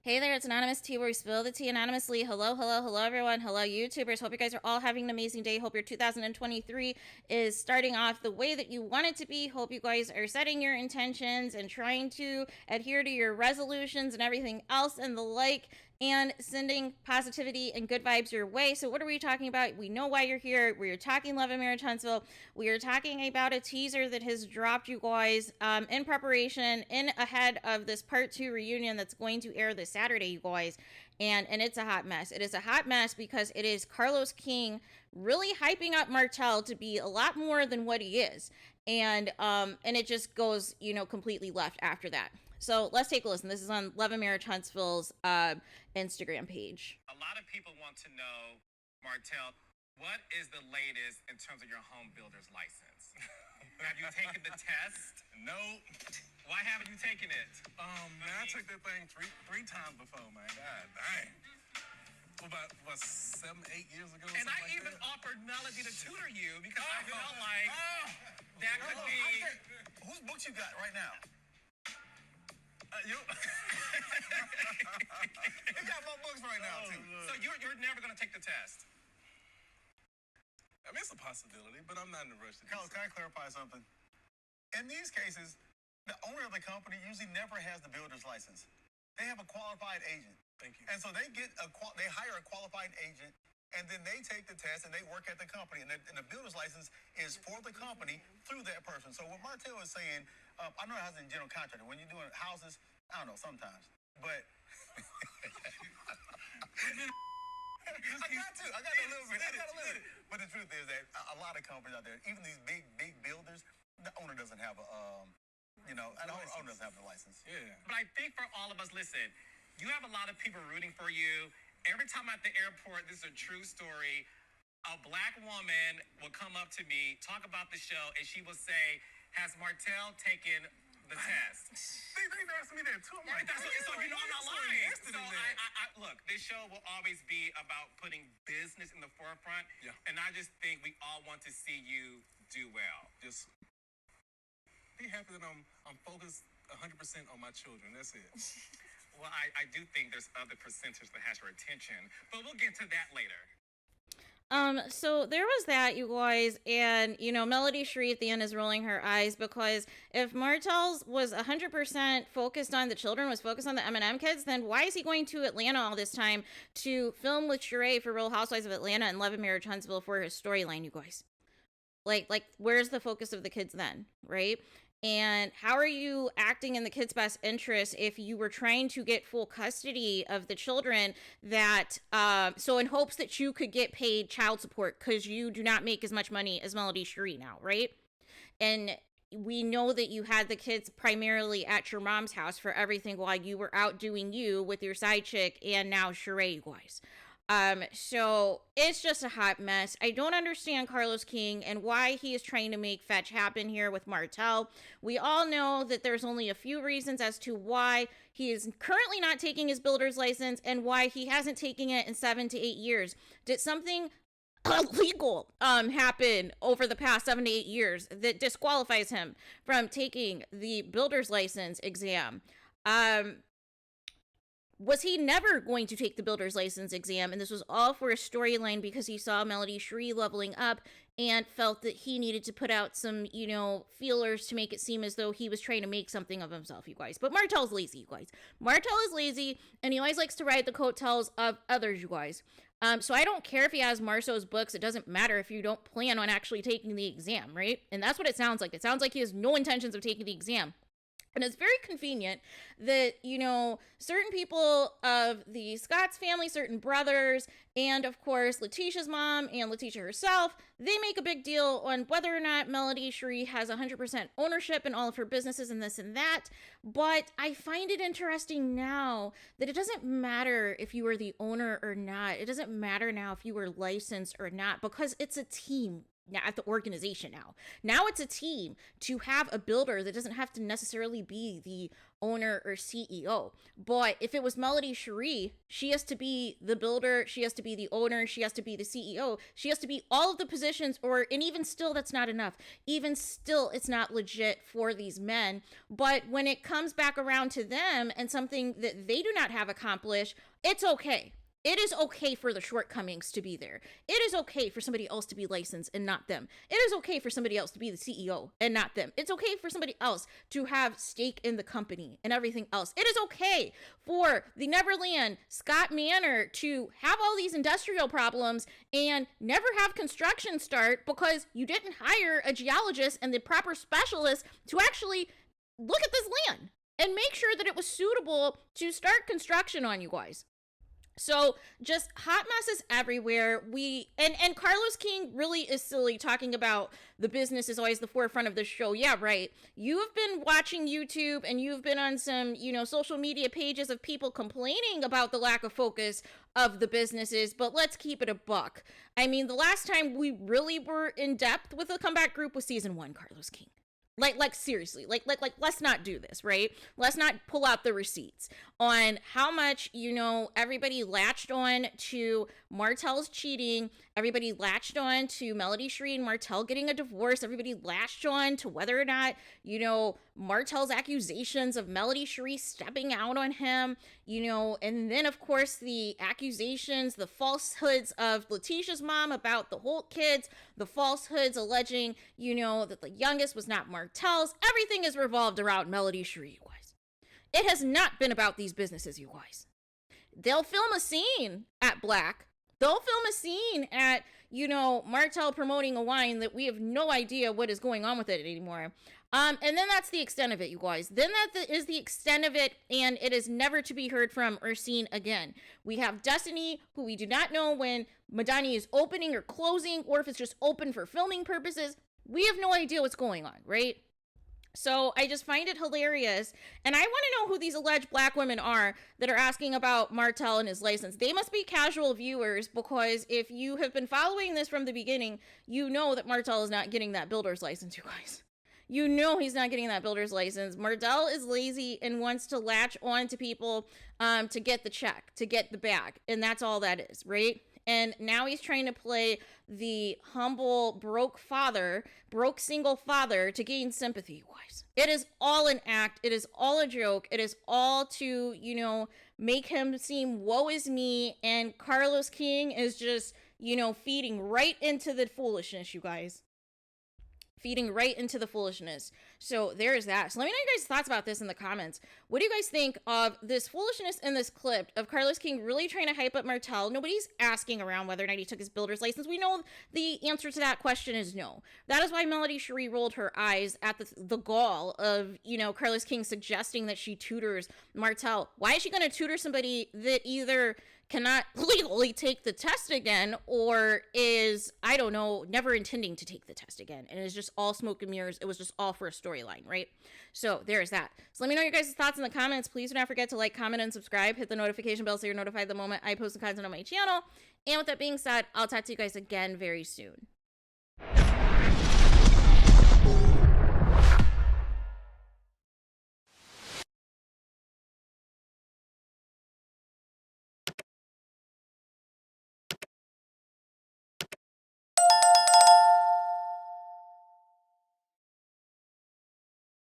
Hey there, it's Anonymous Tea, where we spill the tea anonymously. Hello, hello, hello, everyone. Hello, YouTubers. Hope you guys are all having an amazing day. Hope your 2023 is starting off the way that you want it to be. Hope you guys are setting your intentions and trying to adhere to your resolutions and everything else and the like, and sending positivity and good vibes your way. So what are we talking about? We know why you're here. We're talking Love and Marriage Huntsville. We are talking about a teaser that has dropped, you guys, in preparation, in ahead of this part 2 reunion that's going to air this Saturday, you guys. And it's a hot mess. It is a hot mess because it is Carlos King really hyping up Martell to be a lot more than what he is. And it just goes, completely left after that. So let's take a listen. This is on Love and Marriage Huntsville's Instagram page. A lot of people want to know, Martell, what is the latest in terms of your home builder's license? Have you taken the test? No. Why haven't you taken it? Man, I took that thing three times before, man. God dang. About 7, 8 years ago. And I like even that. offered Melody to tutor you because I felt like that could be. Whose books you got right now? You got my books right now, too. So you're never going to take the test? I mean, it's a possibility, but I'm not in a rush to do Carlos, so. can I clarify something? In these cases, the owner of the company usually never has the builder's license. They have a qualified agent. Thank you. And so they they hire a qualified agent, and then they take the test and they work at the company. And the builder's license is for the company through that person. So what Martell is saying, I know how it's in general contractor. When you're doing houses, I don't know, sometimes. But I got a little bit. But the truth is that a lot of companies out there, even these big builders, the owner doesn't have the owner doesn't have the license. Yeah. But I think for all of us, listen, you have a lot of people rooting for you. Every time at the airport, this is a true story. A black woman will come up to me, talk about the show, and she will say, "Has Martell taken the test?" They asked me that, too. I'm like, That's so you know I'm not lying. So I look, this show will always be about putting business in the forefront. Yeah. And I just think we all want to see you do well. Just be happy that I'm focused 100% on my children. That's it. Well, I do think there's other percentage that has your attention, but we'll get to that later. So there was that, you guys, and, Melody Shree at the end is rolling her eyes because if Martell's was 100% focused on the children, was focused on the M&M kids, then why is he going to Atlanta all this time to film with Sheree for Real Housewives of Atlanta and Love and Marriage Huntsville for his storyline, you guys? Like, where's the focus of the kids then, right? And how are you acting in the kids' best interest if you were trying to get full custody of the children that, so in hopes that you could get paid child support because you do not make as much money as Melody Sheree now, right? And we know that you had the kids primarily at your mom's house for everything while you were out doing you with your side chick and now Sheree, you guys. So it's just a hot mess. I don't understand Carlos King and why he is trying to make fetch happen here with Martell. We all know that there's only a few reasons as to why he is currently not taking his builder's license and why he hasn't taken it in 7 to 8 years. Did something illegal happen over the past 7 to 8 years that disqualifies him from taking the builder's license exam? Was he never going to take the builder's license exam, and this was all for a storyline because he saw Melody Sheree leveling up and felt that he needed to put out some, feelers to make it seem as though he was trying to make something of himself, you guys. But Martell's lazy, you guys. Martell is lazy, and he always likes to ride the coattails of others, you guys. So I don't care if he has Marceau's books. It doesn't matter if you don't plan on actually taking the exam, right? And that's what it sounds like. It sounds like he has no intentions of taking the exam. And it's very convenient that, certain people of the Scott's family, certain brothers, and of course, Letitia's mom and Letitia herself, they make a big deal on whether or not Melody Sheree has 100% ownership in all of her businesses and this and that. But I find it interesting now that it doesn't matter if you are the owner or not. It doesn't matter now if you were licensed or not because it's a team. Now at the organization now it's a team to have a builder that doesn't have to necessarily be the owner or CEO. But if it was Melody Cherie, she has to be the builder, she has to be the owner, she has to be the CEO, she has to be all of the positions, and even still, that's not enough. Even still, it's not legit for these men. But when it comes back around to them and something that they do not have accomplished, it's okay. It is okay for the shortcomings to be there. It is okay for somebody else to be licensed and not them. It is okay for somebody else to be the CEO and not them. It's okay for somebody else to have stake in the company and everything else. It is okay for the Neverland, Scott Manor, to have all these industrial problems and never have construction start because you didn't hire a geologist and the proper specialist to actually look at this land and make sure that it was suitable to start construction on, you guys. So just hot messes everywhere. And Carlos King really is silly talking about the business is always the forefront of the show. Yeah, right. You have been watching YouTube and you've been on some, social media pages of people complaining about the lack of focus of the businesses, but let's keep it a buck. I mean, the last time we really were in depth with a comeback group was season 1, Carlos King. Like seriously, let's not do this, right? Let's not pull out the receipts on how much, everybody latched on to Martell's cheating. Everybody latched on to Melody Cherie and Martell getting a divorce. Everybody latched on to whether or not, Martell's accusations of Melody Cherie stepping out on him, and then of course the accusations, the falsehoods of Letitia's mom about the HOLT kids, the falsehoods alleging, that the youngest was not Martell's. Everything is revolved around Melody Cherie, you guys. It has not been about these businesses, you guys. They'll film a scene at Black. They'll film a scene at, Martell promoting a wine that we have no idea what is going on with it anymore. And then that's the extent of it, you guys. Then that is the extent of it, and it is never to be heard from or seen again. We have Destiny, who we do not know when Madani is opening or closing, or if it's just open for filming purposes. We have no idea what's going on, right? So I just find it hilarious. And I want to know who these alleged Black women are that are asking about Martell and his license. They must be casual viewers, because if you have been following this from the beginning, you know that Martell is not getting that builder's license, you guys. You know he's not getting that builder's license. Martell is lazy and wants to latch on to people to get the check, to get the bag. And that's all that is, right? And now he's trying to play the humble, broke single father to gain sympathy, you guys. It is all an act. It is all a joke. It is all to, make him seem woe is me. And Carlos King is just, feeding right into the foolishness, you guys. Feeding right into the foolishness. So there's that. So let me know your guys' thoughts about this in the comments. What do you guys think of this foolishness in this clip of Carlos King really trying to hype up Martell? Nobody's asking around whether or not he took his builder's license. We know the answer to that question is no. That is why Melody Cherie rolled her eyes at the gall of, Carlos King suggesting that she tutors Martell. Why is she going to tutor somebody that either cannot legally take the test again, or is, I don't know, never intending to take the test again, and it's just all smoke and mirrors? It was just all for a storyline, right? So there's that. So let me know your guys' thoughts in the comments. Please do not forget to like, comment, and subscribe. Hit the notification bell so you're notified the moment I post the content on my channel. And with that being said, I'll talk to you guys again very soon.